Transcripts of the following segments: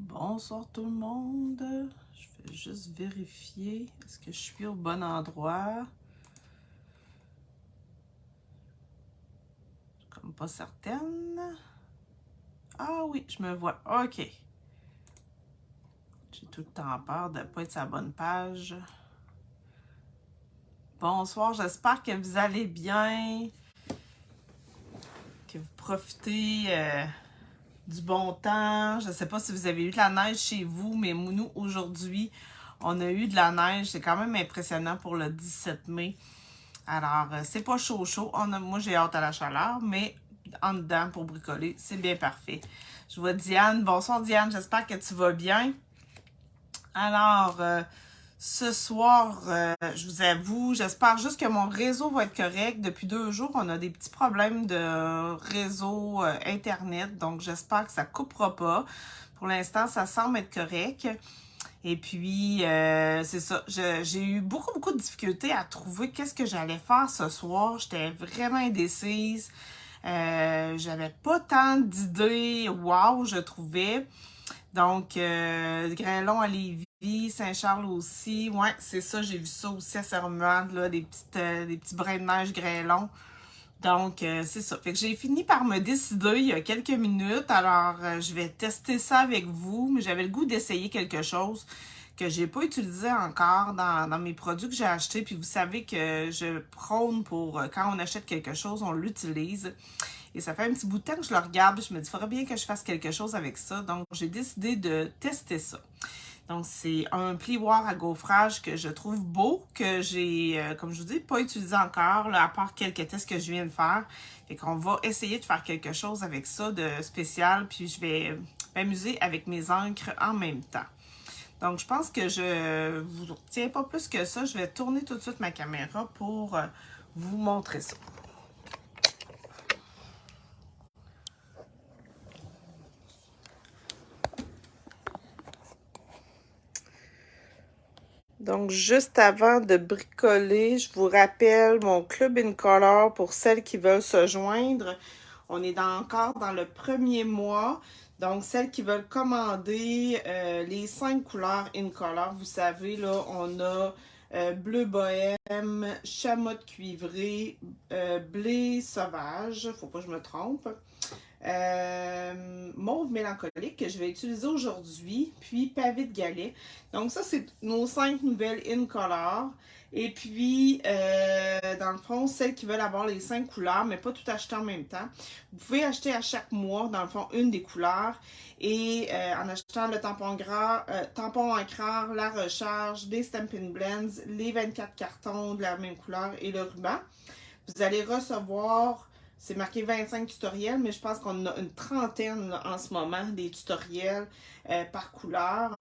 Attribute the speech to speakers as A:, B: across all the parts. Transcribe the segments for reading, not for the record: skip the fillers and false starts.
A: Bonsoir tout le monde. Je vais juste vérifier. Est-ce que je suis au bon endroit? Je suis comme pas certaine. Ah oui, je me vois. OK. J'ai tout le temps peur de ne pas être sur la bonne page. Bonsoir, j'espère que vous allez bien. Que vous profitez du bon temps. Je ne sais pas si vous avez eu de la neige chez vous, mais nous, aujourd'hui, on a eu de la neige. C'est quand même impressionnant pour le 17 mai. Alors, c'est pas chaud. Moi, j'ai hâte à la chaleur, mais en dedans, pour bricoler, c'est bien parfait. Je vois Diane. Bonsoir, Diane. J'espère que tu vas bien. Alors, ce soir, je vous avoue, j'espère juste que mon réseau va être correct. Depuis 2 jours, on a des petits problèmes de réseau Internet, donc j'espère que ça ne coupera pas. Pour l'instant, ça semble être correct. Et puis, c'est ça, j'ai eu beaucoup de difficultés à trouver qu'est-ce que j'allais faire ce soir. J'étais vraiment indécise. J'avais pas tant d'idées, wow, je trouvais. Donc, Grêlon à Lévis, Saint-Charles aussi. Ouais, c'est ça, j'ai vu ça aussi à Saint-Romuald, là, des petits brins de neige Grêlon. Donc, c'est ça. Fait que j'ai fini par me décider il y a quelques minutes. Alors, je vais tester ça avec vous. Mais j'avais le goût d'essayer quelque chose que j'ai pas utilisé encore dans mes produits que j'ai achetés. Puis vous savez que je prône pour quand on achète quelque chose, on l'utilise. Et ça fait un petit bout de temps que je le regarde. Je me dis, il faudrait bien que je fasse quelque chose avec ça. Donc, j'ai décidé de tester ça. Donc, c'est un plioir à gaufrage que je trouve beau, que j'ai, comme je vous dis, pas utilisé encore, là, à part quelques tests que je viens de faire. Fait qu'on va essayer de faire quelque chose avec ça de spécial, puis je vais m'amuser avec mes encres en même temps. Donc, je pense que je vous retiens pas plus que ça. Je vais tourner tout de suite ma caméra pour vous montrer ça. Donc, juste avant de bricoler, je vous rappelle mon Club Incolor pour celles qui veulent se joindre. On est encore dans le premier mois. Donc, celles qui veulent commander les 5 couleurs Incolor, vous savez, là, on a bleu bohème, chamotte cuivré, blé sauvage, faut pas que je me trompe. Mauve mélancolique que je vais utiliser aujourd'hui, puis pavé de galets. Donc ça, c'est nos 5 nouvelles Incolor. Et puis, dans le fond, celles qui veulent avoir les 5 couleurs, mais pas tout acheter en même temps, vous pouvez acheter à chaque mois, dans le fond, une des couleurs. Et en achetant le tampon gras, tampon encreur, la recharge, des Stampin' Blends, les 24 cartons de la même couleur et le ruban, vous allez recevoir, c'est marqué 25 tutoriels, mais je pense qu'on a une trentaine là, en ce moment, des tutoriels par couleur.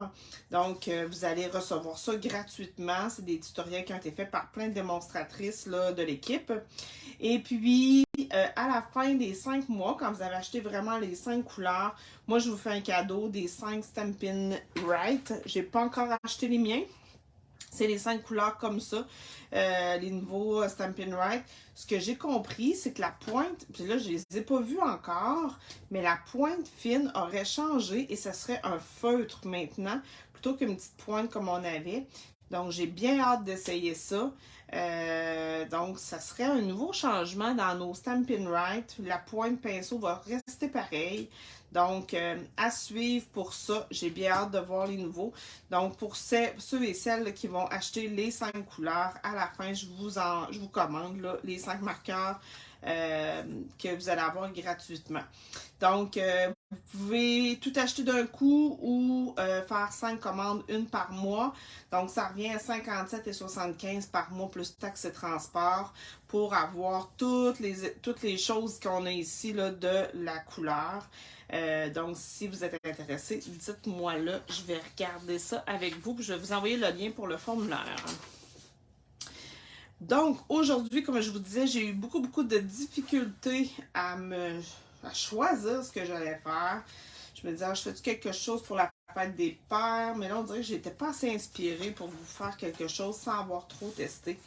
A: Donc, vous allez recevoir ça gratuitement. C'est des tutoriels qui ont été faits par plein de démonstratrices là, de l'équipe. Et puis, à la fin des 5 mois, quand vous avez acheté vraiment les 5 couleurs, moi, je vous fais un cadeau des 5 Stampin' Right. J'ai pas encore acheté les miens. C'est les 5 couleurs comme ça, les nouveaux Stampin' Right. Ce que j'ai compris, c'est que la pointe, puis là, je ne les ai pas vues encore, mais la pointe fine aurait changé et ça serait un feutre maintenant, plutôt qu'une petite pointe comme on avait. Donc, j'ai bien hâte d'essayer ça. Donc, ça serait un nouveau changement dans nos Stampin' Right. La pointe pinceau va rester pareille. Donc, à suivre pour ça. J'ai bien hâte de voir les nouveaux. Donc, pour ceux et celles là, qui vont acheter les 5 couleurs, à la fin, je vous commande là, les 5 marqueurs que vous allez avoir gratuitement. Donc, vous pouvez tout acheter d'un coup ou faire 5 commandes, une par mois. Donc, ça revient à 57,75 par mois plus taxes et transport pour avoir toutes les choses qu'on a ici là, de la couleur. Donc, si vous êtes intéressé, dites-moi là. Je vais regarder ça avec vous. Puis je vais vous envoyer le lien pour le formulaire. Donc, aujourd'hui, comme je vous disais, j'ai eu beaucoup de difficultés à choisir ce que j'allais faire. Je me disais, je fais-tu quelque chose pour la fête des pères? Mais là, on dirait que j'étais pas assez inspirée pour vous faire quelque chose sans avoir trop testé.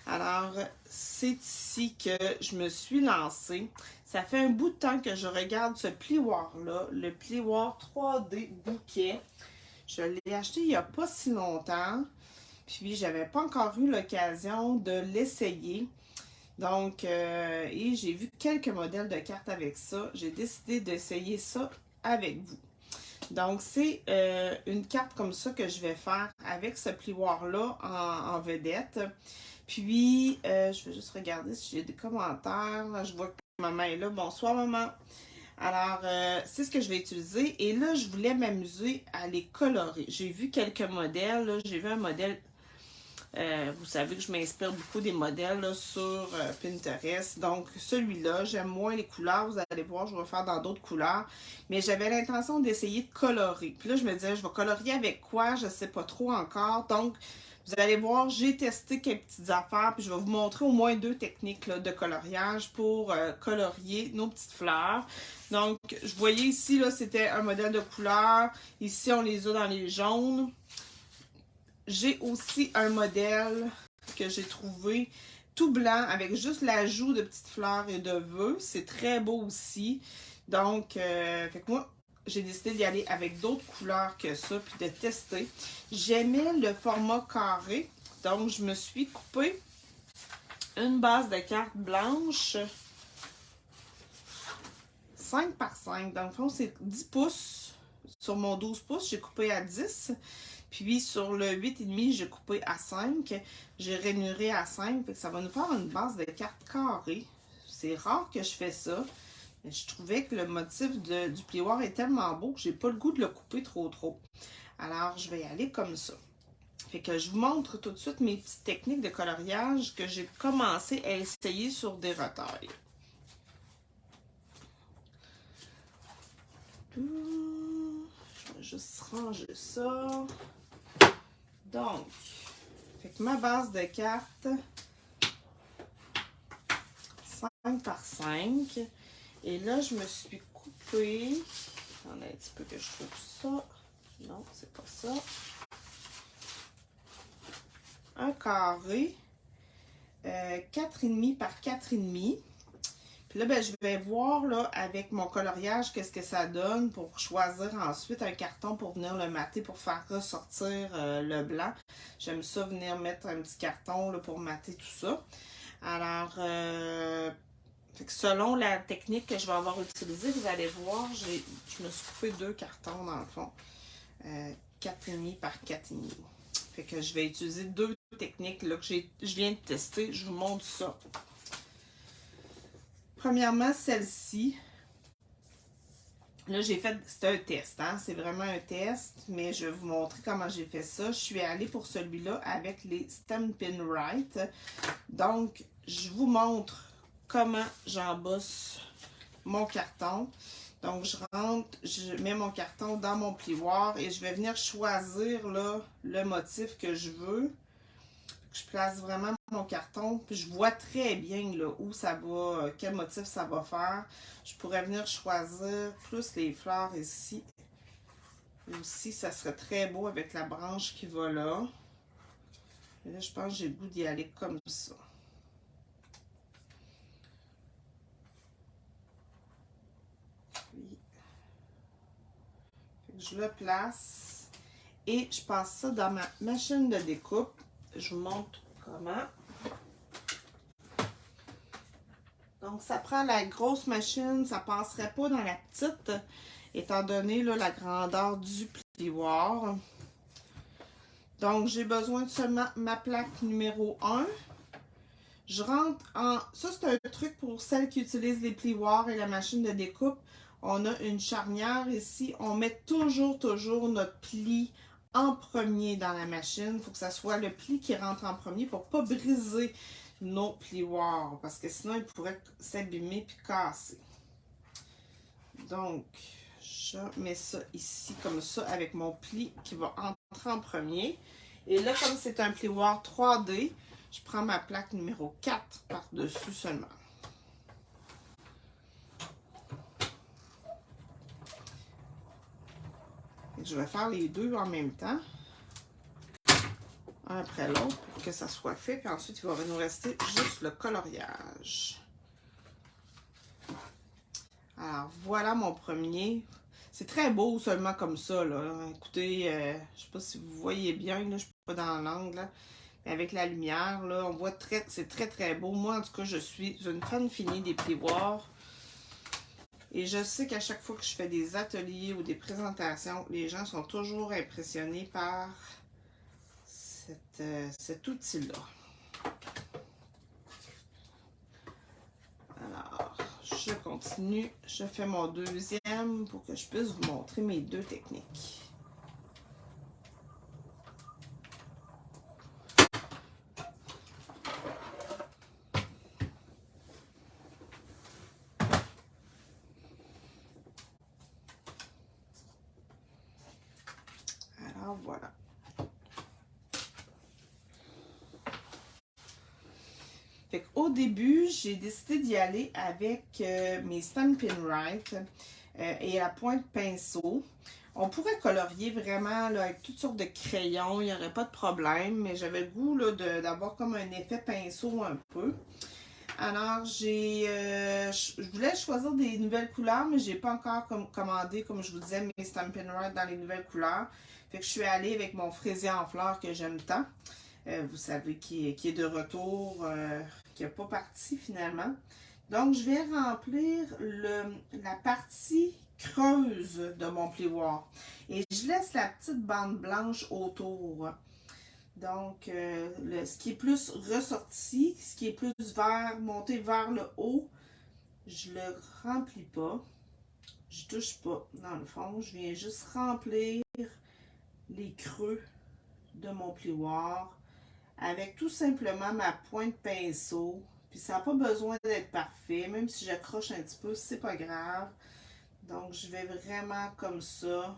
A: Alors, c'est ici que je me suis lancée. Ça fait un bout de temps que je regarde ce plioir-là, le plioir 3D bouquet. Je l'ai acheté il n'y a pas si longtemps, puis j'avais pas encore eu l'occasion de l'essayer. Donc, et j'ai vu quelques modèles de cartes avec ça. J'ai décidé d'essayer ça avec vous. Donc, c'est une carte comme ça que je vais faire avec ce plioir-là en vedette. Puis, je vais juste regarder si j'ai des commentaires. Là, je vois que maman est là. Bonsoir, maman. Alors, c'est ce que je vais utiliser. Et là, je voulais m'amuser à les colorer. J'ai vu quelques modèles. J'ai vu un modèle. Vous savez que je m'inspire beaucoup des modèles là, sur Pinterest. Donc, celui-là, j'aime moins les couleurs. Vous allez voir, je vais faire dans d'autres couleurs. Mais j'avais l'intention d'essayer de colorer. Puis là, je me disais, je vais colorier avec quoi? Je ne sais pas trop encore. Donc, vous allez voir, j'ai testé quelques petites affaires. Puis je vais vous montrer au moins 2 techniques là, de coloriage pour colorier nos petites fleurs. Donc, je voyais ici, là, c'était un modèle de couleur. Ici, on les a dans les jaunes. J'ai aussi un modèle que j'ai trouvé tout blanc avec juste l'ajout de petites fleurs et de vœux. C'est très beau aussi. Donc, fait que moi, j'ai décidé d'y aller avec d'autres couleurs que ça, puis de tester. J'aimais le format carré, donc je me suis coupé une base de cartes blanche 5 par 5. Dans le fond, c'est 10 pouces. Sur mon 12 pouces, j'ai coupé à 10. Puis sur le 8,5, j'ai coupé à 5. J'ai rainuré à 5. Fait que ça va nous faire une base de cartes carrées. C'est rare que je fais ça. Mais je trouvais que le motif du plioir est tellement beau que j'ai pas le goût de le couper trop. Alors, je vais y aller comme ça. Fait que je vous montre tout de suite mes petites techniques de coloriage que j'ai commencé à essayer sur des retailles. Je vais juste ranger ça. Donc, fait que ma base de cartes 5 par 5. Et là, je me suis coupé. Attendez un petit peu que je trouve ça. Non, c'est pas ça. Un carré 4,5 par 4,5. Puis là, ben, je vais voir là, avec mon coloriage qu'est-ce que ça donne pour choisir ensuite un carton pour venir le mater, pour faire ressortir le blanc. J'aime ça venir mettre un petit carton là, pour mater tout ça. Alors, fait que selon la technique que je vais avoir utilisée, vous allez voir, je me suis coupé 2 cartons dans le fond. 4,5 par 4,5. Fait que je vais utiliser 2 techniques là, que je viens de tester. Je vous montre ça. Premièrement, celle-ci. Là, j'ai fait, c'est un test, hein? C'est vraiment un test, mais je vais vous montrer comment j'ai fait ça. Je suis allée pour celui-là avec les Stampin' Right. Donc, je vous montre comment j'embosse mon carton. Donc, je mets mon carton dans mon plioir et je vais venir choisir là, le motif que je veux. Je place vraiment mon carton, puis je vois très bien là, où ça va, quel motif ça va faire. Je pourrais venir choisir plus les fleurs ici. Aussi, ça serait très beau avec la branche qui va là. Et là, je pense que j'ai le goût d'y aller comme ça. Puis, je le place et je passe ça dans ma machine de découpe. Je vous montre comment. Donc, ça prend la grosse machine, ça ne passerait pas dans la petite, étant donné là, la grandeur du plioir. Donc, j'ai besoin de seulement ma plaque numéro 1. Je rentre en... Ça, c'est un truc pour celles qui utilisent les plioirs et la machine de découpe. On a une charnière ici. On met toujours notre pli en premier dans la machine. Il faut que ça soit le pli qui rentre en premier pour ne pas briser nos plioirs. Parce que sinon, ils pourraient s'abîmer puis casser. Donc, je mets ça ici comme ça avec mon pli qui va entrer en premier. Et là, comme c'est un plioir 3D, je prends ma plaque numéro 4 par-dessus seulement. Et je vais faire les deux en même temps. un après l'autre pour que ça soit fait. Puis ensuite, il va nous rester juste le coloriage. Alors, voilà mon premier. C'est très beau seulement comme ça, là. Écoutez, je sais pas si vous voyez bien, là, je suis pas dans l'angle, là. Mais avec la lumière, là, on voit c'est très très beau. Moi, en tout cas, je suis une fan finie des plioirs. Et je sais qu'à chaque fois que je fais des ateliers ou des présentations, les gens sont toujours impressionnés par cet outil-là. Alors, je continue. Je fais mon deuxième pour que je puisse vous montrer mes deux techniques. Alors, voilà. Fait qu'au début, j'ai décidé d'y aller avec mes Stampin' Write et à pointe pinceau. On pourrait colorier vraiment là, avec toutes sortes de crayons, il n'y aurait pas de problème, mais j'avais le goût d'avoir comme un effet pinceau un peu. Alors, je voulais choisir des nouvelles couleurs, mais j'ai pas encore commandé, comme je vous disais, mes Stampin' Write dans les nouvelles couleurs. Fait que je suis allée avec mon fraisier en fleurs que j'aime tant. Vous savez, qui est de retour, qui n'est pas parti finalement. Donc, je vais remplir la partie creuse de mon plioir. Et je laisse la petite bande blanche autour. Donc, ce qui est plus ressorti, ce qui est plus monté vers le haut, je le remplis pas. Je touche pas dans le fond. Je viens juste remplir les creux de mon plioir avec tout simplement ma pointe pinceau. Puis ça n'a pas besoin d'être parfait, même si j'accroche un petit peu, c'est pas grave. Donc je vais vraiment comme ça,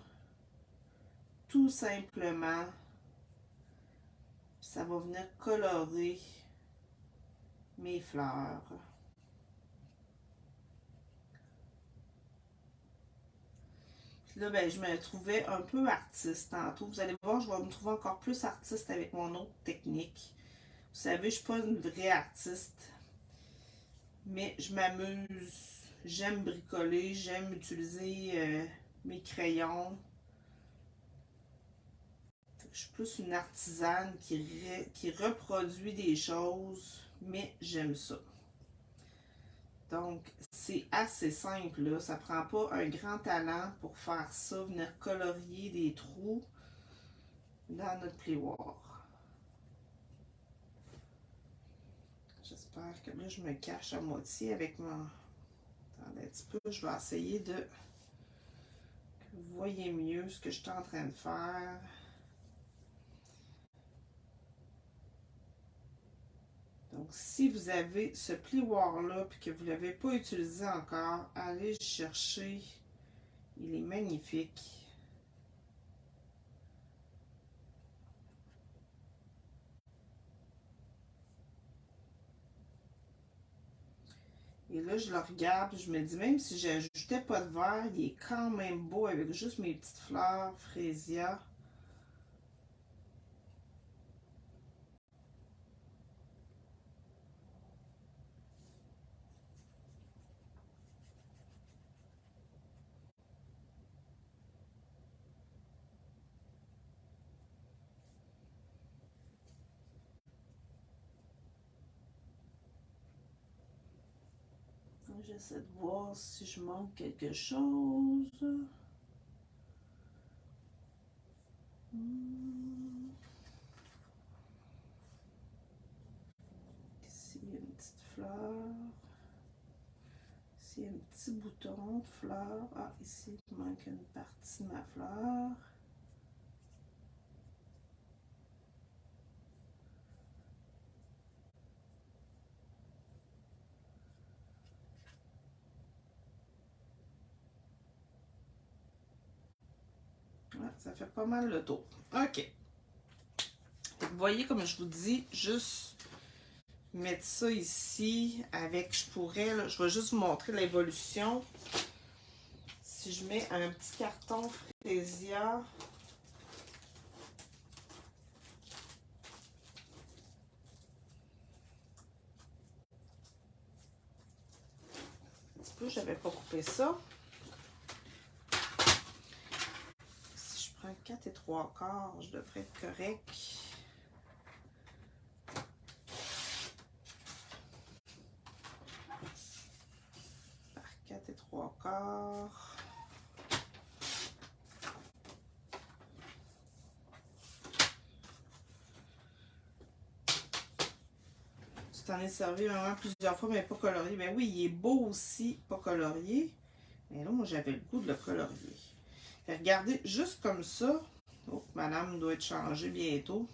A: tout simplement. Puis ça va venir colorer mes fleurs. Puis là, ben, je me trouvais un peu artiste tantôt. Vous allez voir, je vais me trouver encore plus artiste avec mon autre technique. Vous savez, je ne suis pas une vraie artiste, mais je m'amuse. J'aime bricoler, j'aime utiliser mes crayons. Je suis plus une artisane qui reproduit des choses, mais j'aime ça. Donc, c'est assez simple, là. Ça prend pas un grand talent pour faire ça, venir colorier des trous dans notre plioir. J'espère que là, je me cache à moitié avec mon... Attendez un petit peu, je vais essayer de... que vous voyez mieux ce que je suis en train de faire. Donc, si vous avez ce plioir-là et que vous ne l'avez pas utilisé encore, allez le chercher. Il est magnifique. Et là, je le regarde, je me dis, même si j'ajoutais pas de vert, il est quand même beau avec juste mes petites fleurs Freesia. J'essaie de voir si je manque quelque chose. Ici, il y a une petite fleur. Ici, il y a un petit bouton de fleur. Ah, ici, il manque une partie de ma fleur. Ouais, ça fait pas mal le tour. OK. Vous voyez, comme je vous dis, juste mettre ça ici avec, je pourrais, là, je vais juste vous montrer l'évolution. Si je mets un petit carton Freesia, peu, j'avais pas coupé ça. Si je prends 4 et 3/4, je devrais être correct. Par 4 et 3/4. Tu t'en es servi vraiment plusieurs fois, mais pas colorié. Ben oui, il est beau aussi, pas colorié. Mais là, moi, j'avais le goût de le colorier. Fait, regardez, juste comme ça. Oh, madame doit être changée bientôt.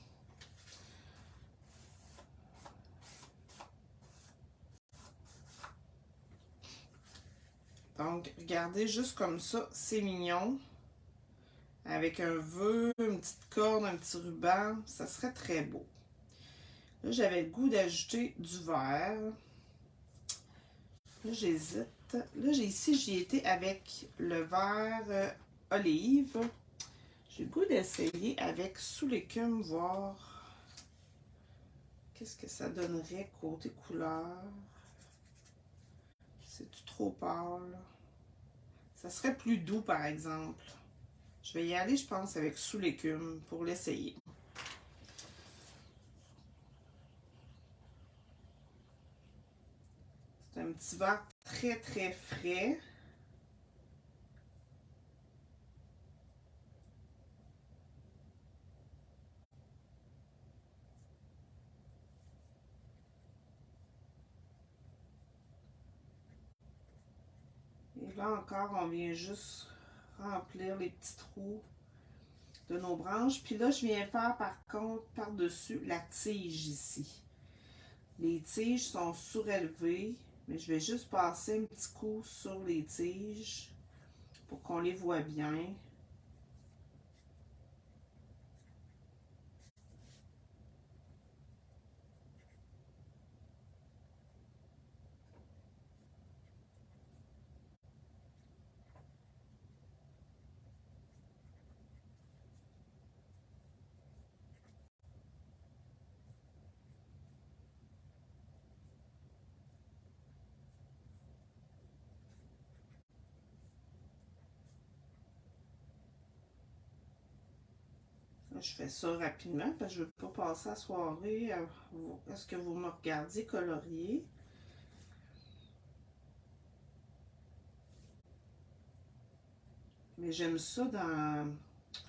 A: Donc, regardez, juste comme ça, c'est mignon. Avec un vœu, une petite corde, un petit ruban, ça serait très beau. Là, j'avais le goût d'ajouter du vert. Là, j'hésite. Là, ici, j'y étais avec le vert olive. J'ai le goût d'essayer avec sous l'écume, voir qu'est-ce que ça donnerait côté couleur. C'est-tu trop pâle? Ça serait plus doux, par exemple. Je vais y aller, je pense, avec sous l'écume pour l'essayer. C'est un petit vert très, très frais. Et là encore, on vient juste remplir les petits trous de nos branches. Puis là, je viens faire par contre par-dessus la tige ici. Les tiges sont surélevées, mais je vais juste passer un petit coup sur les tiges pour qu'on les voit bien. Je fais ça rapidement parce que je ne veux pas passer la soirée à ce que vous me regardiez colorier. Mais j'aime ça dans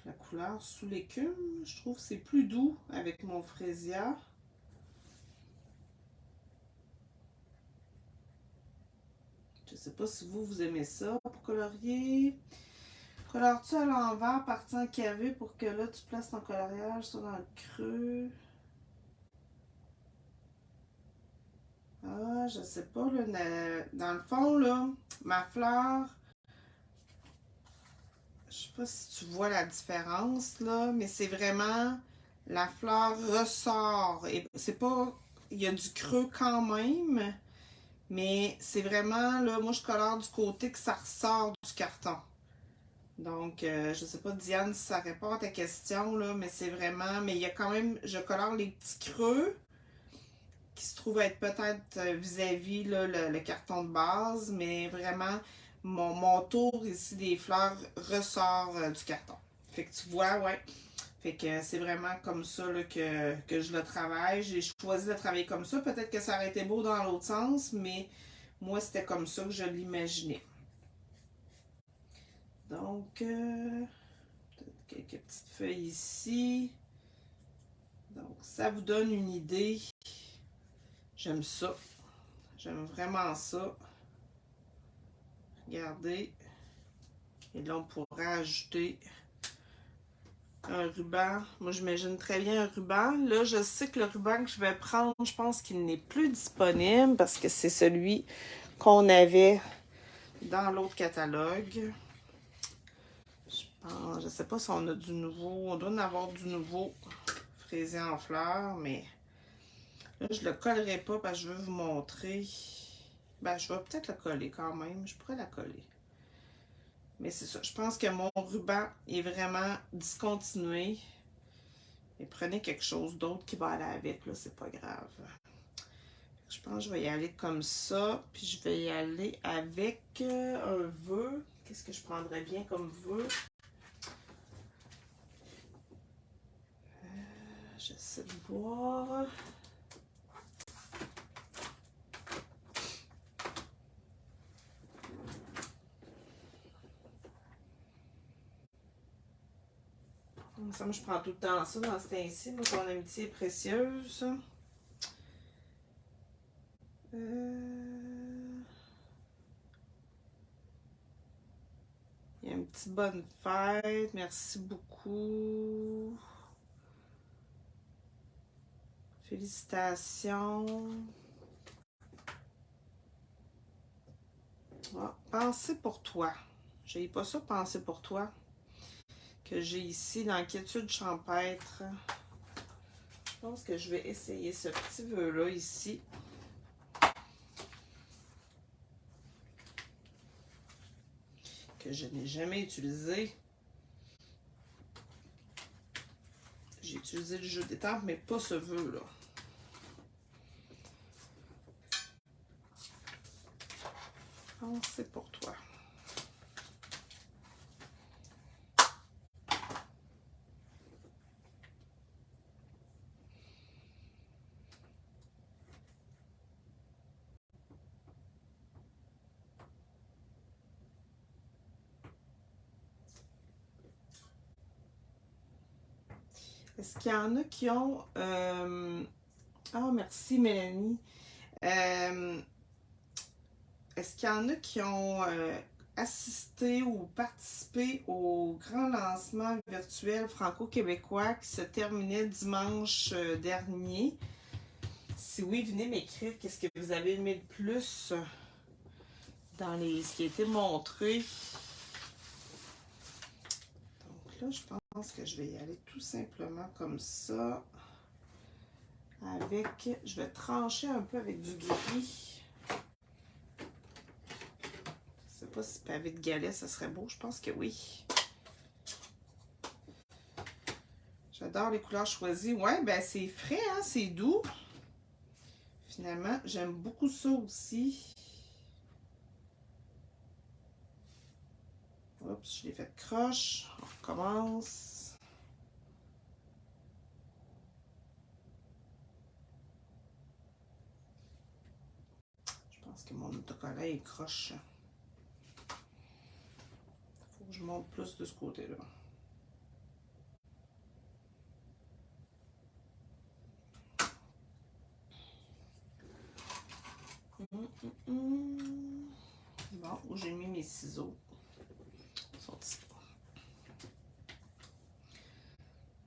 A: la couleur sous l'écume. Je trouve que c'est plus doux avec mon fraisia. Je ne sais pas si vous aimez ça pour colorier. Colores-tu à l'envers, partie en carré pour que là tu places ton coloriage ça dans le creux? Ah, je sais pas, là, dans le fond, là, ma fleur, je sais pas si tu vois la différence, là, mais c'est vraiment, la fleur ressort. Et c'est pas, il y a du creux quand même, mais c'est vraiment, là, moi je colore du côté que ça ressort du carton. Donc, je sais pas, Diane, si ça répond à ta question, là, mais c'est vraiment, mais il y a quand même, je colore les petits creux qui se trouvent être peut-être vis-à-vis le carton de base, mais vraiment, mon tour ici des fleurs ressort du carton. Fait que tu vois, ouais. Fait que c'est vraiment comme ça là, que je le travaille. J'ai choisi de travailler comme ça. Peut-être que ça aurait été beau dans l'autre sens, mais moi, c'était comme ça que je l'imaginais. Donc, peut-être quelques petites feuilles ici. Donc, ça vous donne une idée. J'aime ça. J'aime vraiment ça. Regardez. Et là, on pourra ajouter un ruban. Moi, j'imagine très bien un ruban. Là, je sais que le ruban que je vais prendre, je pense qu'il n'est plus disponible parce que c'est celui qu'on avait dans l'autre catalogue. Je sais pas si on a du nouveau. On doit en avoir du nouveau fraisé en fleurs, mais là, je le collerai pas parce que je veux vous montrer. Ben, je vais peut-être le coller quand même. Je pourrais la coller. Mais c'est ça. Je pense que mon ruban est vraiment discontinué. Et prenez quelque chose d'autre qui va aller avec, là, c'est pas grave. Je pense que je vais y aller comme ça. Puis je vais y aller avec un vœu. Qu'est-ce que je prendrais bien comme vœu? J'essaie de voir. Ça, je prends tout le temps ça dans ce temps-ci. Moi, ton amitié est précieuse. Il y a une petite bonne fête. Merci beaucoup. Félicitations. Ah, penser pour toi. J'ai pas ça, penser pour toi. Que j'ai ici, l'inquiétude champêtre. Je pense que je vais essayer ce petit vœu-là ici. Que je n'ai jamais utilisé. J'ai utilisé le jeu d'étampes, mais pas ce vœu-là. Pensez pour toi. Est-ce qu'il y en a qui ont... Ah, merci Mélanie. Est-ce qu'il y en a qui ont assisté ou participé au grand lancement virtuel franco-québécois qui se terminait dimanche dernier? Si oui, venez m'écrire qu'est-ce que vous avez aimé le plus dans ce qui a été montré. Donc là, je pense que je vais y aller tout simplement comme ça. Je vais trancher un peu avec du gris. Je sais pas si pavé de galet, ça serait beau. Je pense que oui. J'adore les couleurs choisies. Ouais, ben c'est frais, hein, c'est doux. Finalement, j'aime beaucoup ça aussi. Oups, je l'ai fait croche. On recommence. Je pense que mon autocollant est croche. Faut que je monte plus de ce côté-là. Bon, où j'ai mis mes ciseaux. Ils sont ici.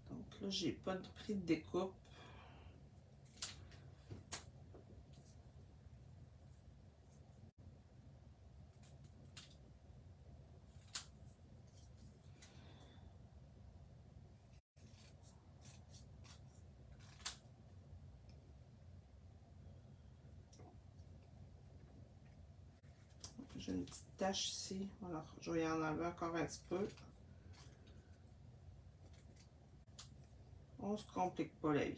A: Donc là, j'ai pas de prix de découpe. J'ai une petite tache ici. Alors, je vais y en enlever encore un petit peu. On se complique pas la vie.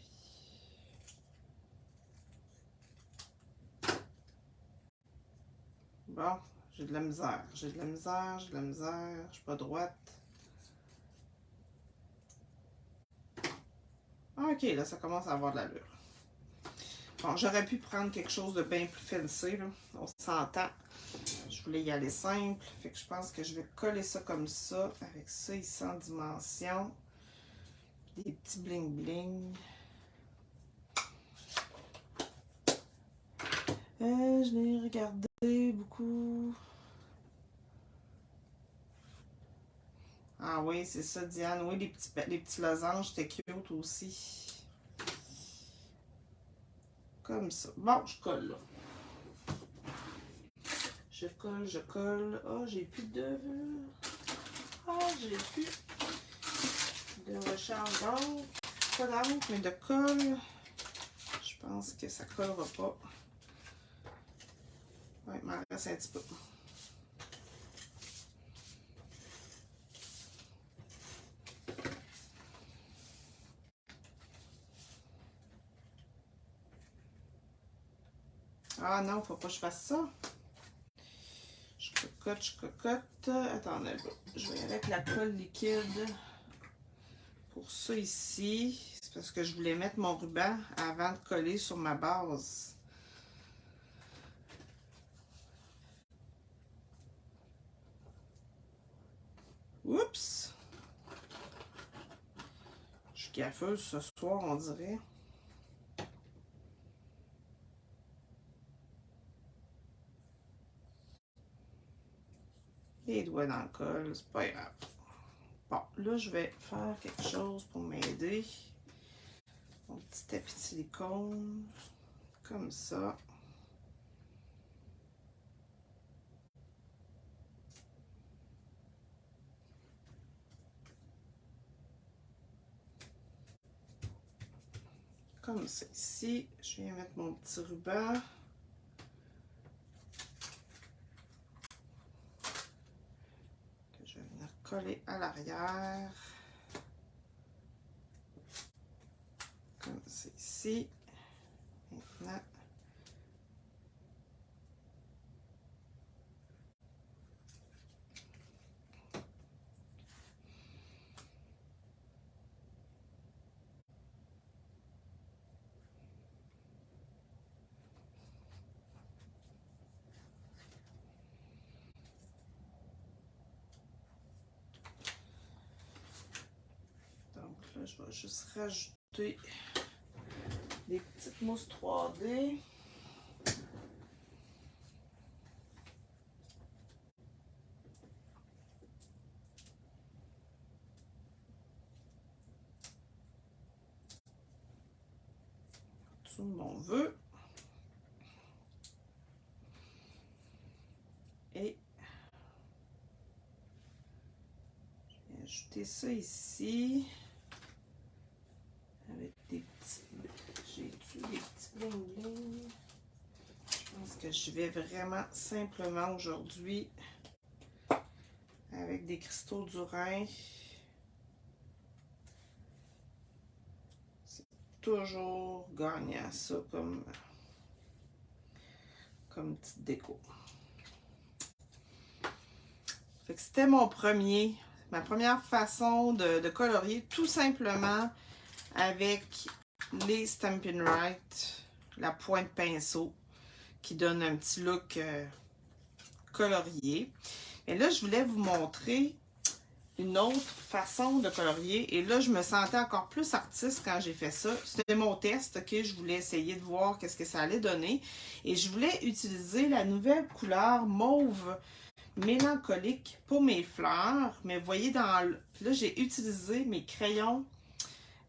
A: Bon, j'ai de la misère. J'ai de la misère, j'ai de la misère. Je suis pas droite. Ok, là, ça commence à avoir de l'allure. Bon, j'aurais pu prendre quelque chose de bien plus fancy, là. On s'entend. Je voulais y aller simple. Fait que je pense que je vais coller ça comme ça. Avec ça ici en dimension. Des petits bling bling. Je l'ai regardé beaucoup. Ah oui, c'est ça, Diane. Oui, les petits losanges, c'était cute aussi. Comme ça. Bon, je colle là. Je colle, je colle. Ah, j'ai plus de... Ah, j'ai plus de recharge d'encre. Pas d'encre, mais de colle. Je pense que ça collera pas. Ouais, il m'en reste un petit peu. Ah non, faut pas que je fasse ça. Je cocotte, je cocotte. Attendez, je vais y aller avec la colle liquide. Pour ça ici, c'est parce que je voulais mettre mon ruban avant de coller sur ma base. Oups! Je suis gaffeuse ce soir, on dirait. Les doigts dans le col, c'est pas grave. Bon, là, je vais faire quelque chose pour m'aider. Mon petit tapis de silicone, comme ça. Comme ça ici. Je viens mettre mon petit ruban. Que je vais venir coller à l'arrière. Comme ça ici. Maintenant. Donc là, je vais juste rajouter des petites mousses 3D. Tout mon vœu. Et je vais ajouter ça ici. Avec des petits... J'ai-tu des petits bling-bling? Je pense que je vais vraiment simplement aujourd'hui avec des cristaux du Rhin. C'est toujours gagnant ça comme petite déco. Fait que c'était ma première façon de colorier, tout simplement avec les Stampin' Right, la pointe pinceau qui donne un petit look colorié. Et là, je voulais vous montrer une autre façon de colorier. Et là, je me sentais encore plus artiste quand j'ai fait ça. C'était mon test, ok? Je voulais essayer de voir qu'est-ce que ça allait donner. Et je voulais utiliser la nouvelle couleur mauve mélancolique pour mes fleurs. Mais vous voyez, là, j'ai utilisé mes crayons,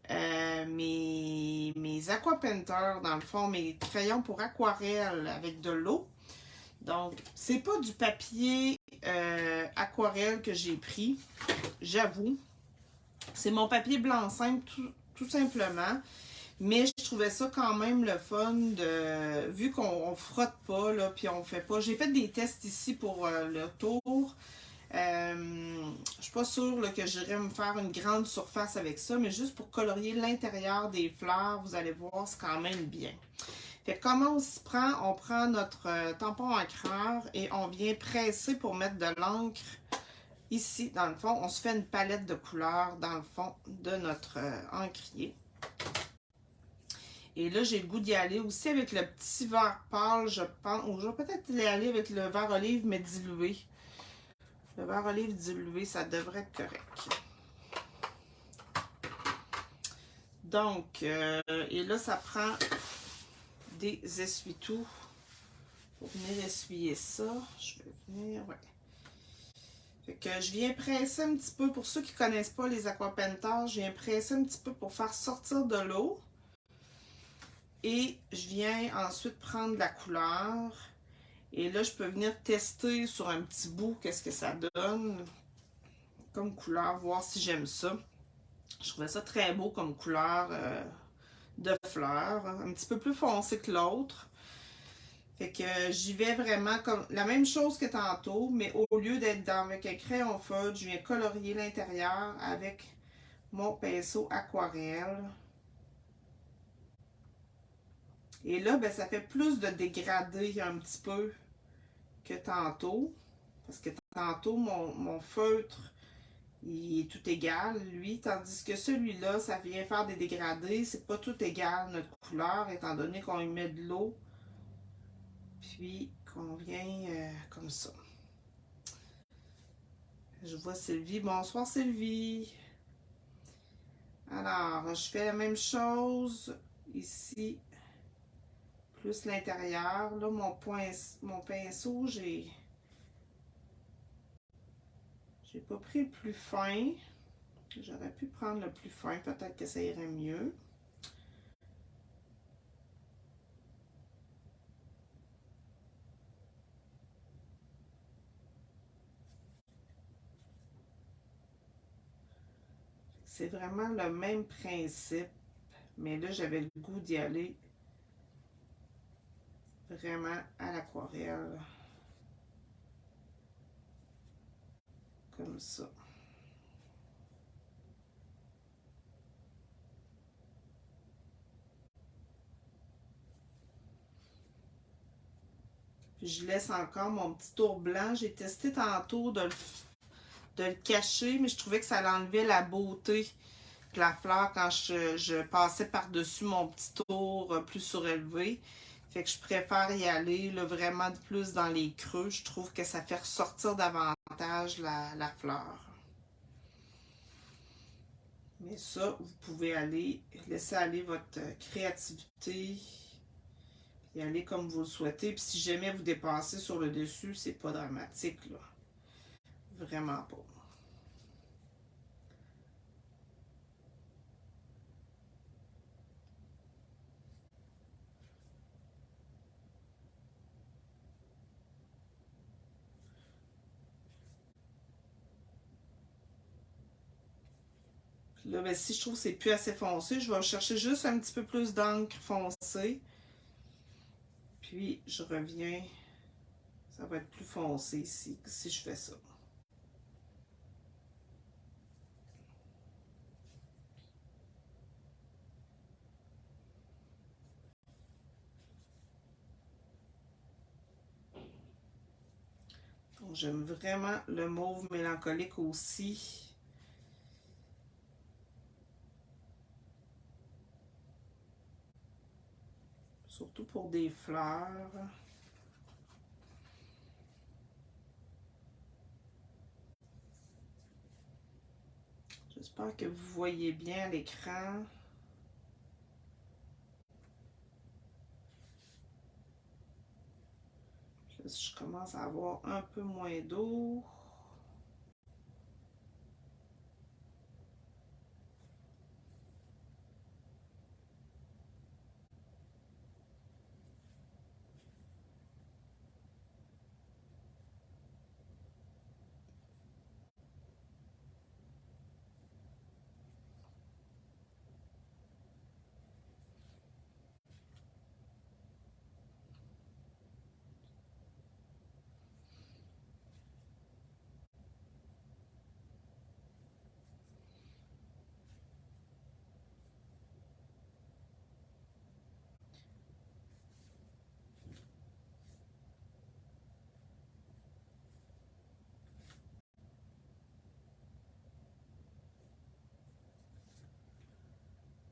A: mes aqua painters, dans le fond, mes crayons pour aquarelle avec de l'eau. Donc, c'est pas du papier aquarelle que j'ai pris, j'avoue. C'est mon papier blanc simple, tout simplement. Mais je trouvais ça quand même le fun de... Vu qu'on frotte pas, là, puis on fait pas... J'ai fait des tests ici pour le tour. Je suis pas sûre là, que j'irais me faire une grande surface avec ça, mais juste pour colorier l'intérieur des fleurs, vous allez voir, c'est quand même bien. Fait que comment on s'y prend? On prend notre tampon encreur et on vient presser pour mettre de l'encre ici dans le fond. On se fait une palette de couleurs dans le fond de notre encrier. Et là, j'ai le goût d'y aller aussi avec le petit vert pâle, je pense. Ou je vais peut-être y aller avec le vert olive, mais dilué. Le vert olive dilué, ça devrait être correct. Donc, et là, ça prend des essuie-tout pour venir essuyer ça. Je vais venir, ouais. Fait que je viens presser un petit peu, pour ceux qui ne connaissent pas les aquapenteurs, je viens presser un petit peu pour faire sortir de l'eau. Et je viens ensuite prendre la couleur. Et là, je peux venir tester sur un petit bout qu'est-ce que ça donne comme couleur, voir si j'aime ça. Je trouvais ça très beau comme couleur de fleurs, un petit peu plus foncé que l'autre. Fait que j'y vais vraiment comme la même chose que tantôt, mais au lieu d'être avec un crayon feutre, je viens colorier l'intérieur avec mon pinceau aquarelle. Et là, ben, ça fait plus de dégradé un petit peu que tantôt. Parce que tantôt, mon feutre, il est tout égal, lui. Tandis que celui-là, ça vient faire des dégradés. C'est pas tout égal, notre couleur, étant donné qu'on y met de l'eau. Puis qu'on vient comme ça. Je vois Sylvie. Bonsoir Sylvie. Alors, je fais la même chose ici. Plus l'intérieur. Là, mon pinceau, j'ai pas pris le plus fin. J'aurais pu prendre le plus fin. Peut-être que ça irait mieux. C'est vraiment le même principe. Mais là, j'avais le goût d'y aller vraiment à l'aquarelle. Comme ça. Puis je laisse encore mon petit tour blanc. J'ai testé tantôt de le cacher, mais je trouvais que ça enlevait la beauté de la fleur quand je passais par-dessus mon petit tour plus surélevé. Fait que je préfère y aller là, vraiment plus dans les creux. Je trouve que ça fait ressortir davantage la fleur. Mais ça, vous pouvez aller, laisser aller votre créativité. Et aller comme vous le souhaitez. Puis si jamais vous dépassez sur le dessus, c'est pas dramatique, là. Vraiment pas. Puis là, ben, si je trouve que c'est plus assez foncé, je vais chercher juste un petit peu plus d'encre foncée. Puis je reviens. Ça va être plus foncé ici, si je fais ça. Donc j'aime vraiment le mauve mélancolique aussi. Surtout pour des fleurs. J'espère que vous voyez bien à l'écran. Je commence à avoir un peu moins d'eau.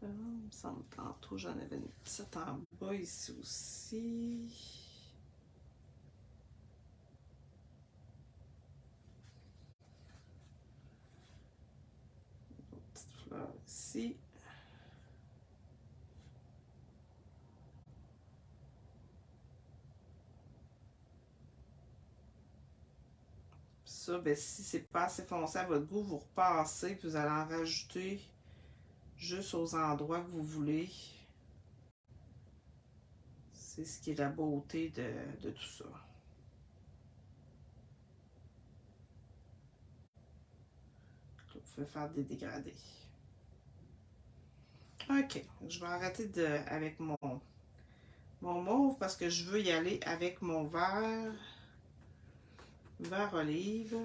A: Il me semble que tantôt j'en avais une petite en bas ici aussi. Une petite fleur ici. Ça, ben, si c'est pas assez foncé à votre goût, vous repassez, puis vous allez en rajouter juste aux endroits que vous voulez. C'est ce qui est la beauté de tout ça. Vous pouvez faire des dégradés. Ok, je vais arrêter avec mon mauve parce que je veux y aller avec mon vert olive.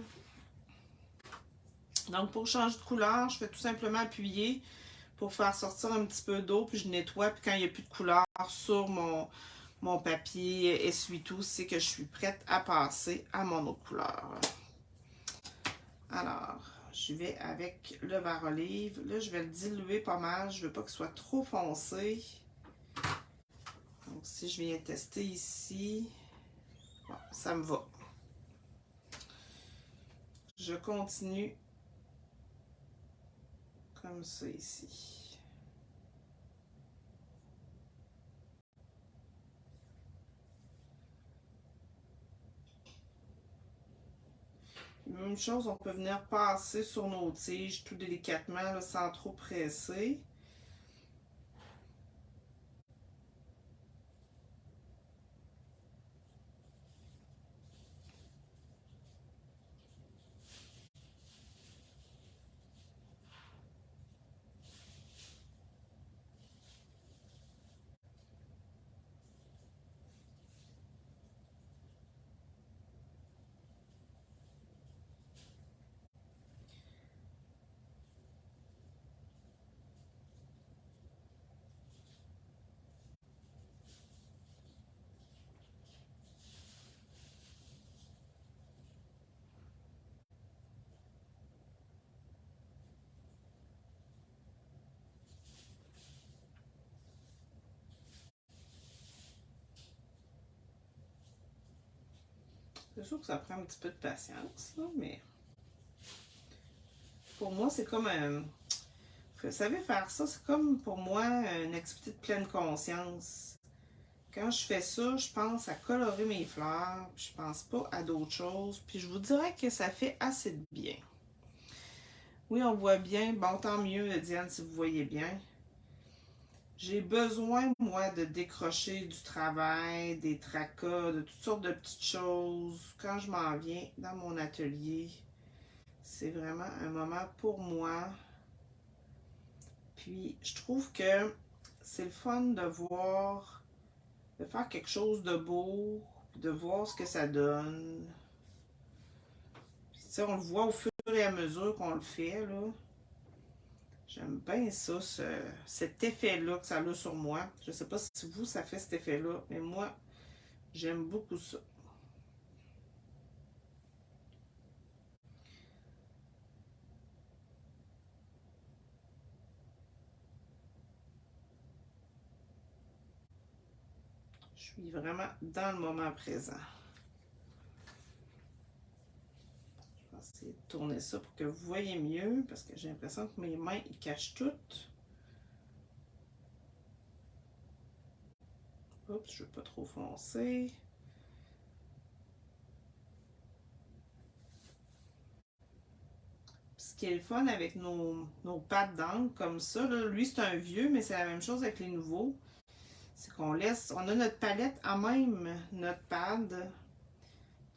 A: Donc pour changer de couleur, je fais tout simplement appuyer pour faire sortir un petit peu d'eau, puis je nettoie, puis quand il n'y a plus de couleur, sur mon papier essuie-tout, c'est que je suis prête à passer à mon autre couleur. Alors, je vais avec le vert olive. Là, je vais le diluer pas mal. Je veux pas qu'il soit trop foncé. Donc, si je viens tester ici, bon, ça me va. Je continue comme ça ici. Même chose, on peut venir passer sur nos tiges tout délicatement, là, sans trop presser. C'est sûr que ça prend un petit peu de patience, là, mais pour moi, c'est comme un... Vous savez faire ça, c'est comme pour moi une activité de pleine conscience. Quand je fais ça, je pense à colorer mes fleurs, puis je pense pas à d'autres choses, puis je vous dirais que ça fait assez de bien. Oui, on voit bien, bon, tant mieux, Diane, si vous voyez bien. J'ai besoin, moi, de décrocher du travail, des tracas, de toutes sortes de petites choses. Quand je m'en viens dans mon atelier, c'est vraiment un moment pour moi. Puis, je trouve que c'est le fun de voir, de faire quelque chose de beau, de voir ce que ça donne. Puis, tu sais, on le voit au fur et à mesure qu'on le fait, là. J'aime bien ça, cet effet-là que ça a sur moi. Je ne sais pas si vous, ça fait cet effet-là, mais moi, j'aime beaucoup ça. Je suis vraiment dans le moment présent. Je vais essayer de tourner ça pour que vous voyez mieux, parce que j'ai l'impression que mes mains, ils cachent toutes. Oups, je ne veux pas trop foncer. Ce qui est le fun avec nos pads d'encre comme ça, là, lui c'est un vieux, mais c'est la même chose avec les nouveaux. C'est qu'on laisse, on a notre palette à même notre pad.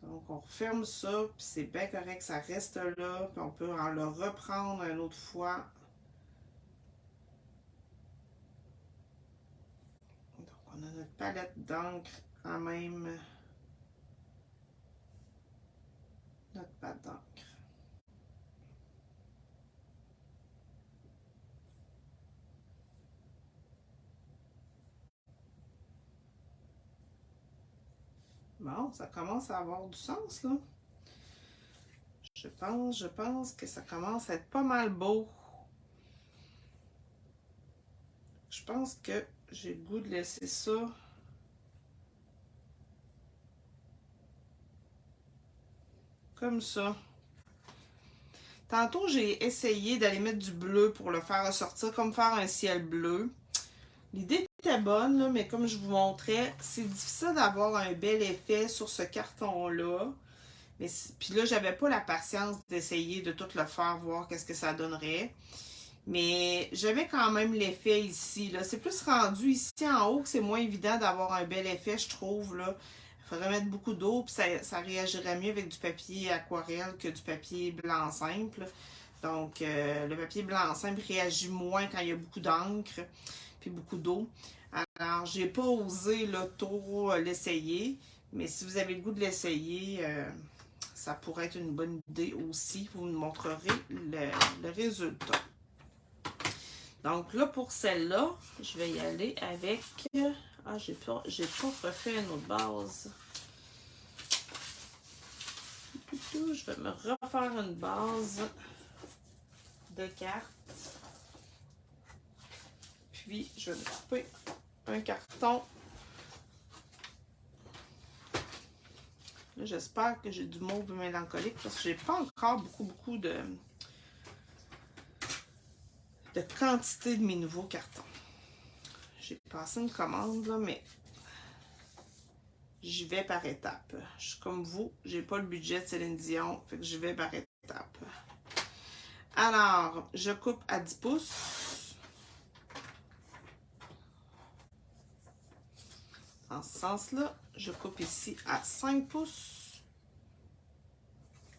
A: Donc on referme ça, puis c'est bien correct, ça reste là, puis on peut en le reprendre une autre fois. Donc on a notre palette d'encre à même notre pad d'encre. Bon, ça commence à avoir du sens, là. Je pense que ça commence à être pas mal beau. Je pense que j'ai le goût de laisser ça comme ça. Tantôt, j'ai essayé d'aller mettre du bleu pour le faire ressortir, comme faire un ciel bleu. L'idée était bonne, là, mais comme je vous montrais, c'est difficile d'avoir un bel effet sur ce carton-là. Puis là, j'avais pas la patience d'essayer de tout le faire, voir qu'est-ce que ça donnerait. Mais j'avais quand même l'effet ici. C'est plus rendu ici en haut que c'est moins évident d'avoir un bel effet, je trouve. Là. Il faudrait mettre beaucoup d'eau, puis ça réagirait mieux avec du papier aquarelle que du papier blanc simple. Donc, le papier blanc simple réagit moins quand il y a beaucoup d'encre, puis beaucoup d'eau. Alors, j'ai pas osé là, trop l'essayer, mais si vous avez le goût de l'essayer, ça pourrait être une bonne idée aussi. Vous me montrerez le résultat. Donc là, pour celle-là, je vais y aller avec Ah, j'ai pas refait une autre base. Je vais me refaire une base de cartes. Puis, je vais me couper un carton. Là, j'espère que j'ai du mauve mélancolique parce que j'ai pas encore beaucoup de quantité de mes nouveaux cartons. J'ai passé une commande, là, mais j'y vais par étapes. Je suis comme vous, j'ai pas le budget de Céline Dion, fait que j'y vais par étapes. Alors, je coupe à 10 pouces. Dans ce sens-là, je coupe ici à 5 pouces.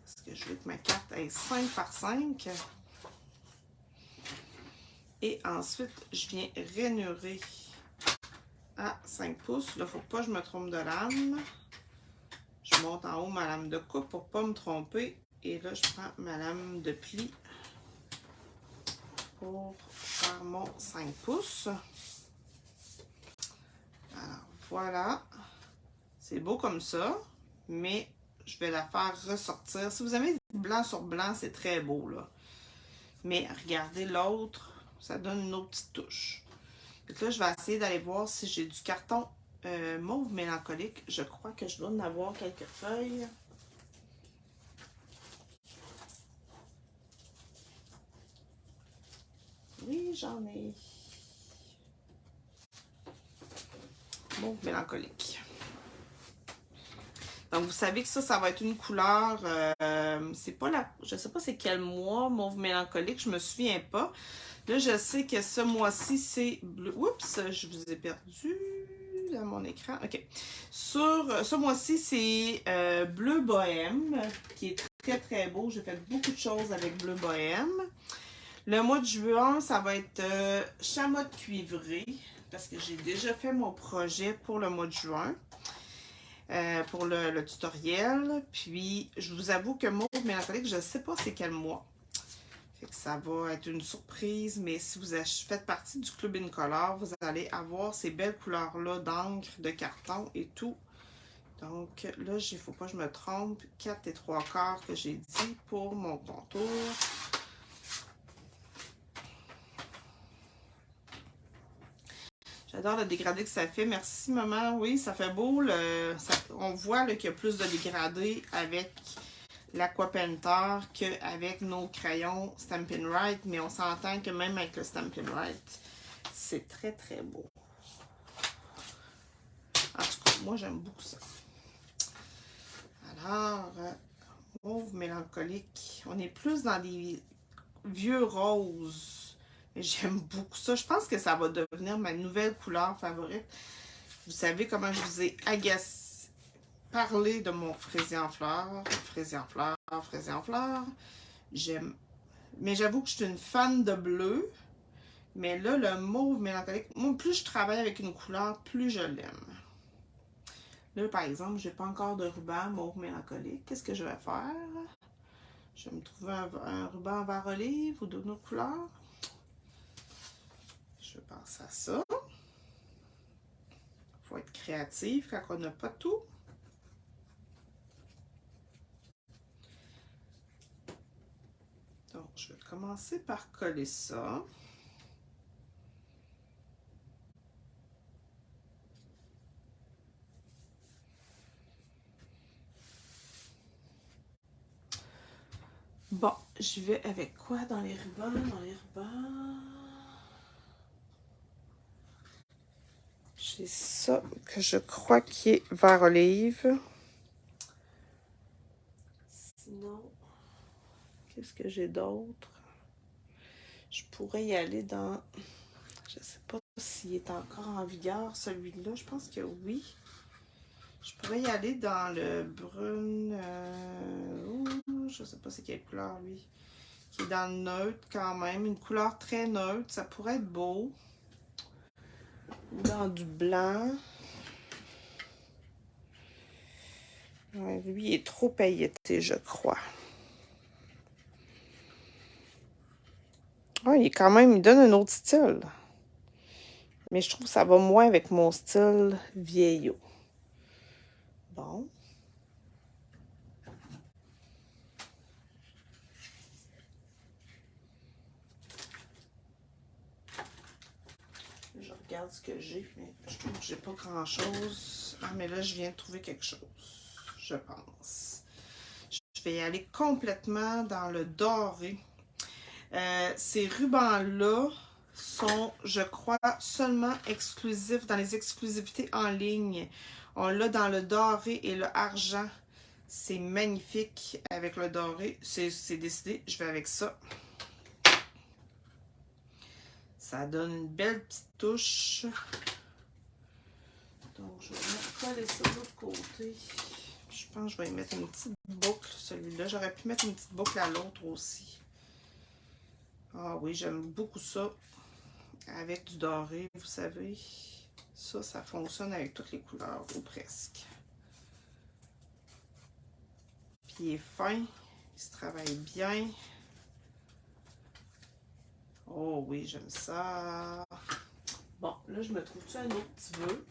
A: Parce que je veux que ma carte ait 5 par 5. Et ensuite, je viens rainurer à 5 pouces. Là, il ne faut pas que je me trompe de lame. Je monte en haut ma lame de coupe pour ne pas me tromper. Et là, je prends ma lame de pli pour faire mon 5 pouces. Alors, voilà. C'est beau comme ça, mais je vais la faire ressortir. Si vous avez blanc sur blanc, c'est très beau, là. Mais regardez l'autre, ça donne une autre petite touche. Donc là, je vais essayer d'aller voir si j'ai du carton mauve mélancolique. Je crois que je dois en avoir quelques feuilles. Oui, j'en ai. Mauve mélancolique. Donc, vous savez que ça va être une couleur, c'est pas la, je sais pas c'est quel mois, mauve mélancolique, je me souviens pas. Là, je sais que ce mois-ci, c'est bleu. Oups, je vous ai perdu dans mon écran. OK. Sur ce mois-ci, c'est bleu bohème, qui est très, très beau. J'ai fait beaucoup de choses avec bleu bohème. Le mois de juin, ça va être chamotte cuivrée, parce que j'ai déjà fait mon projet pour le mois de juin. Pour le tutoriel. Puis, je vous avoue que mauve mélancolique, je ne sais pas c'est quel mois. Fait que ça va être une surprise, mais si vous faites partie du Club Incolore, vous allez avoir ces belles couleurs-là d'encre, de carton et tout. Donc là, il ne faut pas que je me trompe. 4 et 3/4 que j'ai dit pour mon contour. J'adore le dégradé que ça fait. Merci, maman. Oui, ça fait beau. On voit qu'il y a plus de dégradé avec l'Aqua qu'avec nos crayons Stampin' Right. Mais on s'entend que même avec le Stampin' Right, c'est très, très beau. En tout cas, moi, j'aime beaucoup ça. Alors, mauve mélancolique. On est plus dans des vieux roses. J'aime beaucoup ça. Je pense que ça va devenir ma nouvelle couleur favorite. Vous savez comment je vous ai parlé de mon fraisier en fleurs. Fraisier en fleurs, fraisier en fleurs. J'aime. Mais j'avoue que je suis une fan de bleu. Mais là, le mauve mélancolique, moi, plus je travaille avec une couleur, plus je l'aime. Là, par exemple, j'ai pas encore de ruban mauve mélancolique. Qu'est-ce que je vais faire? Je vais me trouver un ruban vert olive ou d'autres couleurs. Je pense à ça. Il faut être créatif quand on n'a pas tout. Donc, je vais commencer par coller ça. Bon, je vais avec quoi dans les rubans? Dans les rubans... J'ai ça que je crois qui est vert olive. Sinon, qu'est-ce que j'ai d'autre? Je pourrais y aller dans... Je ne sais pas s'il est encore en vigueur, celui-là. Je pense que oui. Je pourrais y aller dans le brun... je ne sais pas c'est quelle couleur, lui. Qui est dans le neutre quand même. Une couleur très neutre. Ça pourrait être beau. Ou dans du blanc. Ouais, lui, il est trop pailleté, je crois. Ouais, il est quand même... Il donne un autre style. Mais je trouve que ça va moins avec mon style vieillot. Bon. Je regarde ce que j'ai, mais je trouve que j'ai pas grand-chose. Ah, mais là, je viens de trouver quelque chose, je pense. Je vais y aller complètement dans le doré. Ces rubans-là sont, je crois, seulement exclusifs dans les exclusivités en ligne. On l'a dans le doré et le argent. C'est magnifique avec le doré. C'est décidé, je vais avec ça. Ça donne une belle petite touche. Donc, je vais coller ça de l'autre côté. Je pense que je vais y mettre une petite boucle, celui-là. J'aurais pu mettre une petite boucle à l'autre aussi. Ah oui, j'aime beaucoup ça. Avec du doré, vous savez. Ça fonctionne avec toutes les couleurs, ou presque. Puis il est fin. Il se travaille bien. Oh oui, j'aime ça. Bon, là, je me trouve-tu un autre petit vœu?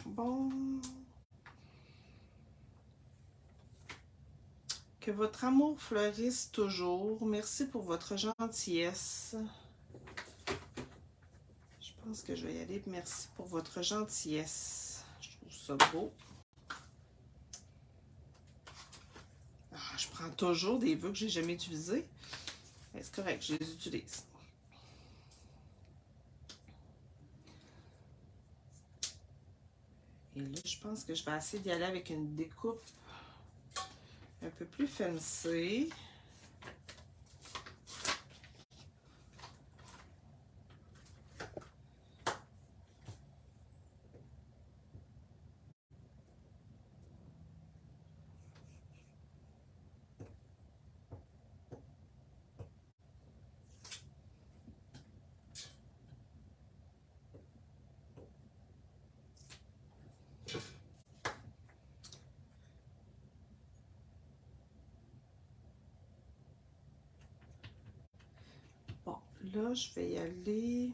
A: Bon. Que votre amour fleurisse toujours. Merci pour votre gentillesse. Je pense que je vais y aller. Merci pour votre gentillesse. Je trouve ça beau. Ah, je prends toujours des vœux que j'ai jamais utilisés. C'est correct, je les utilise. Et là, je pense que je vais essayer d'y aller avec une découpe un peu plus fancy. Bon, là, je vais y aller.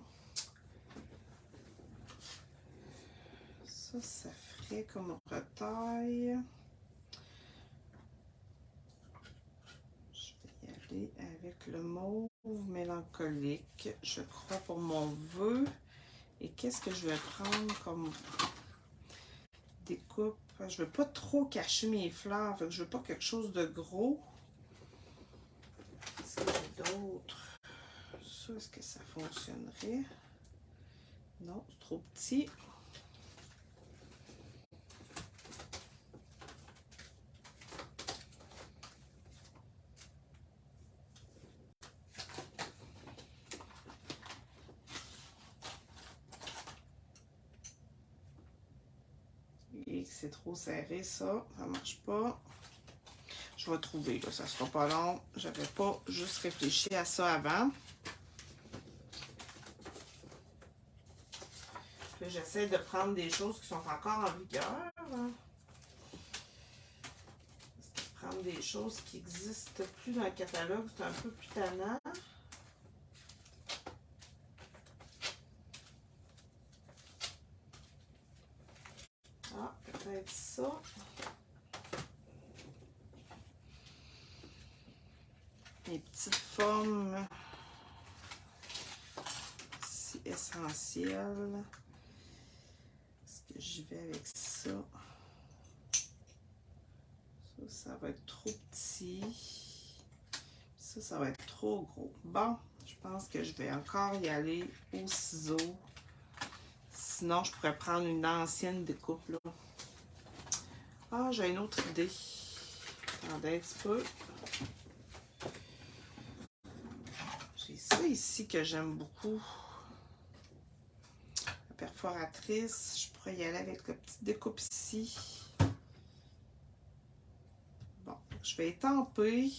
A: Ça ferait comme retaille. Je vais y aller avec le mauve mélancolique, je crois, pour mon vœu. Et qu'est-ce que je vais prendre comme découpe? Je veux pas trop cacher mes fleurs, fait que je veux pas quelque chose de gros. Qu'est-ce que j'ai d'autre? Ça, est-ce que ça fonctionnerait? Non, c'est trop petit. Et c'est trop serré, ça marche pas. Je vais trouver, là, ça sera pas long. J'avais pas juste réfléchi à ça avant. J'essaie de prendre des choses qui sont encore en vigueur. Prendre des choses qui n'existent plus dans le catalogue, c'est un peu plus tannant. Ah, peut-être ça. Les petites formes si essentielles. Est-ce que j'y vais avec ça? Ça va être trop petit. Ça va être trop gros. Bon, je pense que je vais encore y aller au ciseau. Sinon, je pourrais prendre une ancienne découpe, là. Ah, j'ai une autre idée. Attendez un petit peu. J'ai ça ici que j'aime beaucoup. La perforatrice. Je pourrais y aller avec la petite découpe ici. vais étamper.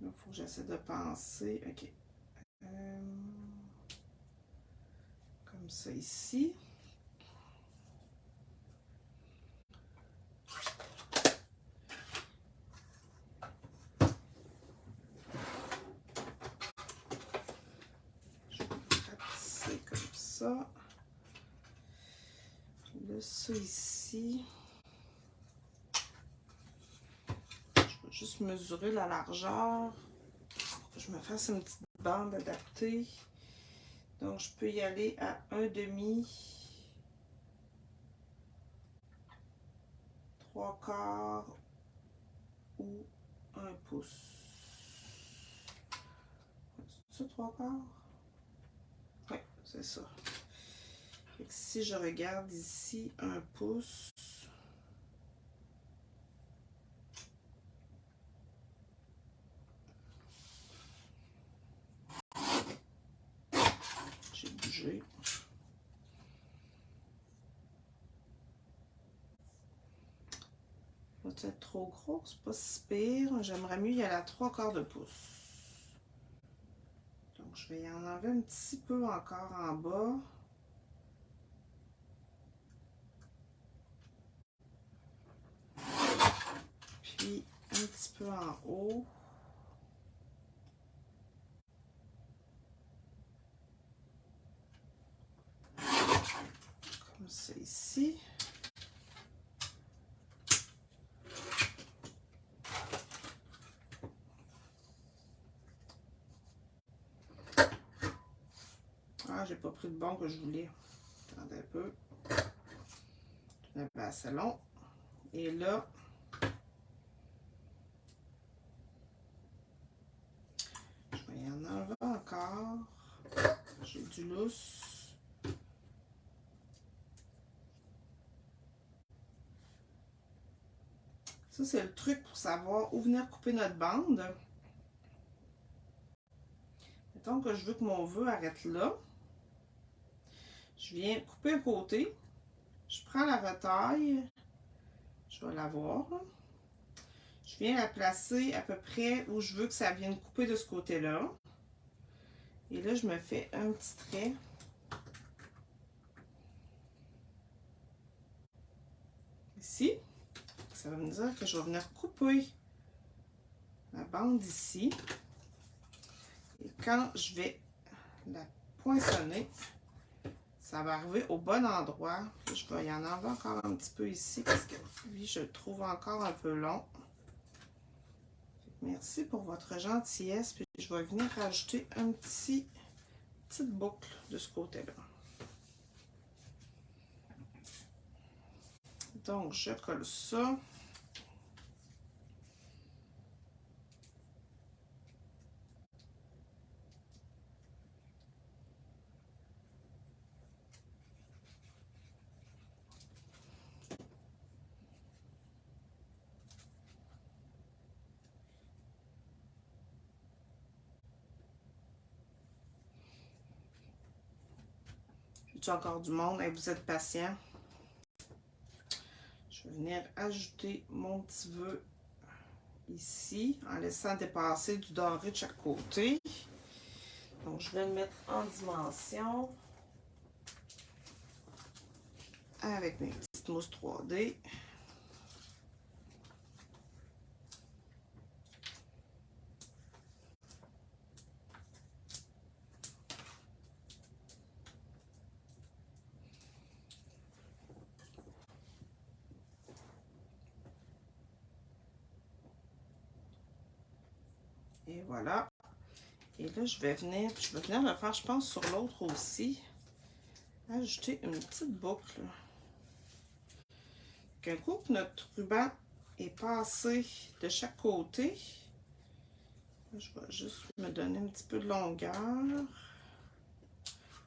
A: Il faut que j'essaie de penser. OK. Comme ça ici. Je vais ratisser comme ça. Là, ça ici. Je vais juste mesurer la largeur. Je me fasse une petite bande adaptée. Donc, je peux y aller à 1/2, 3/4 ou 1 pouce. C'est ça, 3/4? Oui, c'est ça. Fait que si je regarde ici, 1 pouce. J'ai bougé. Va-t-il être trop gros? C'est pas si pire. J'aimerais mieux y aller à 3/4 de pouce. Donc, je vais y en enlever un petit peu encore en bas. Puis, un petit peu en haut. Comme ça ici. Ah, j'ai pas pris le bon que je voulais. Attendez un peu. Je n'ai pas assez long. Et là, je vais y en enlever encore. J'ai du lousse. Ça, c'est le truc pour savoir où venir couper notre bande. Mettons que je veux que mon vœu arrête là. Je viens couper un côté. Je prends la retaille. Je vais la voir. Je viens la placer à peu près où je veux que ça vienne couper de ce côté-là. Et là, je me fais un petit trait. Ici. Ça va me dire que je vais venir couper la bande ici. Et quand je vais la poinçonner, ça va arriver au bon endroit. Je vais y en enlever encore un petit peu ici parce que lui, je le trouve encore un peu long. Merci pour votre gentillesse. Puis je vais venir rajouter une petite boucle de ce côté-là. Donc, je colle ça. J'ai encore du monde et vous êtes patient. Je vais venir ajouter mon petit vœu ici en laissant dépasser du doré de chaque côté. Donc, je vais le mettre en dimension avec mes petites mousses 3D. Et voilà. Et là, je vais venir le faire, je pense, sur l'autre aussi. Ajouter une petite boucle. Un coup que notre ruban est passé de chaque côté, je vais juste me donner un petit peu de longueur.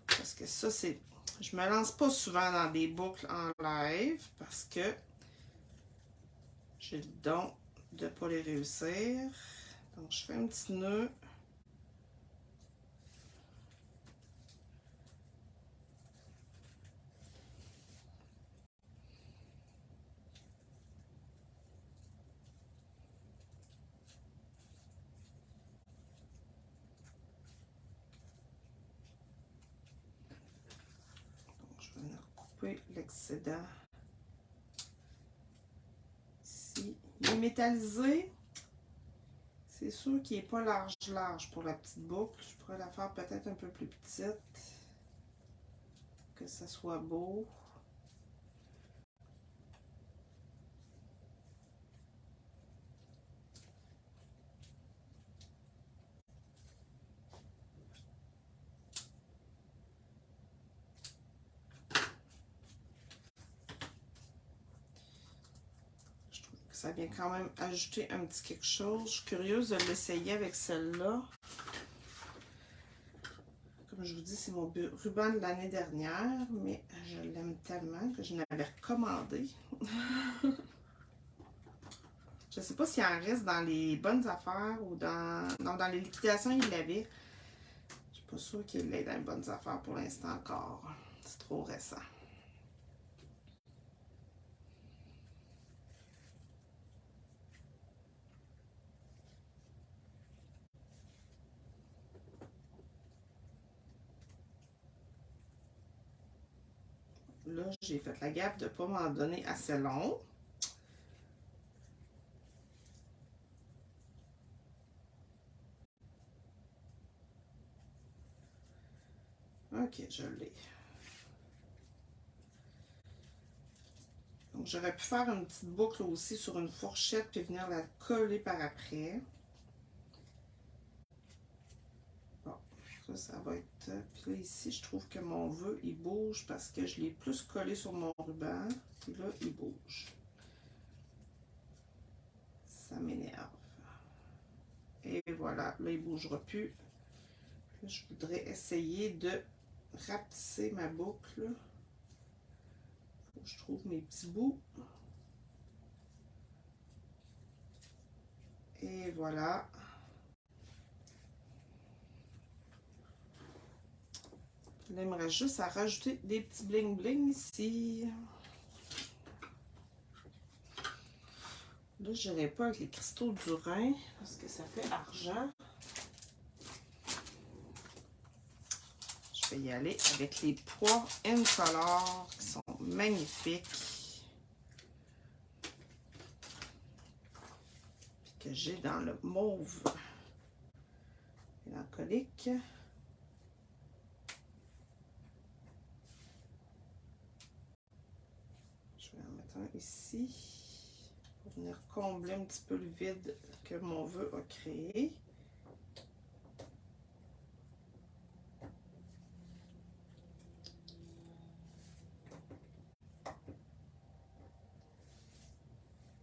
A: Parce que ça, c'est... Je me lance pas souvent dans des boucles en live parce que j'ai le don de ne pas les réussir. Donc, je fais un petit nœud. Donc, je vais venir couper l'excédent. Ici, il est métallisé. C'est sûr qu'il n'est pas large pour la petite boucle. Je pourrais la faire peut-être un peu plus petite. Que ça soit beau. Je trouve que ça vient quand même ajouter un petit quelque chose. Je suis curieuse de l'essayer avec celle-là. Comme je vous dis, c'est mon ruban de l'année dernière, mais je l'aime tellement que je l'avais recommandé. Je ne sais pas s'il en reste dans les bonnes affaires ou dans... Non, dans les liquidations, il l'avait. Je suis pas sûre qu'il l'ait dans les bonnes affaires pour l'instant encore. C'est trop récent. Là, j'ai fait la gaffe de ne pas m'en donner assez long. Ok, je l'ai. Donc, j'aurais pu faire une petite boucle aussi sur une fourchette puis venir la coller par après. Bon, ça va être... Puis là, ici, je trouve que mon vœu, il bouge parce que je l'ai plus collé sur mon ruban. Puis là, il bouge. Ça m'énerve. Et voilà, là, il ne bougera plus. Là, je voudrais essayer de rapetisser ma boucle. Faut que je trouve mes petits bouts. Et voilà. Là, il me reste juste à rajouter des petits bling-bling ici. Là, je n'irai pas avec les cristaux du Rhin parce que ça fait argent. Je vais y aller avec les pois Incolor qui sont magnifiques. Puis que j'ai dans le mauve mélancolique. Je vais en mettre un ici pour venir combler un petit peu le vide que mon vœu a créé.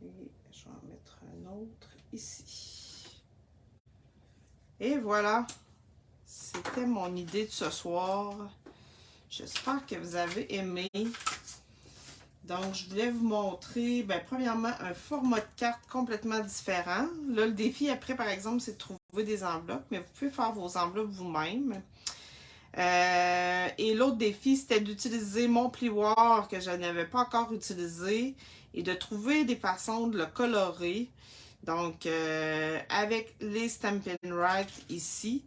A: Et je vais en mettre un autre ici. Et voilà, c'était mon idée de ce soir. J'espère que vous avez aimé. Donc, je voulais vous montrer, bien, premièrement, un format de carte complètement différent. Là, le défi après, par exemple, c'est de trouver des enveloppes, mais vous pouvez faire vos enveloppes vous-même. Et l'autre défi, c'était d'utiliser mon plioir que je n'avais pas encore utilisé et de trouver des façons de le colorer. Donc, avec les Stampin' Write ici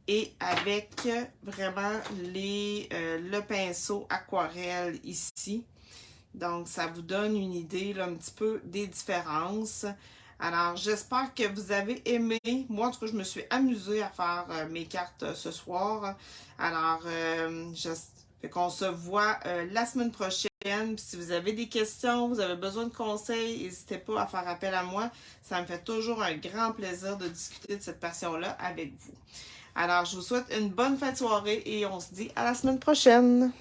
A: et avec vraiment le pinceau aquarelle ici. Donc, ça vous donne une idée là, un petit peu des différences. Alors, j'espère que vous avez aimé. Moi, en tout cas, je me suis amusée à faire mes cartes ce soir. Alors, qu'on se voit la semaine prochaine. Puis, si vous avez des questions, vous avez besoin de conseils, n'hésitez pas à faire appel à moi. Ça me fait toujours un grand plaisir de discuter de cette passion-là avec vous. Alors, je vous souhaite une bonne fin de soirée et on se dit à la semaine prochaine.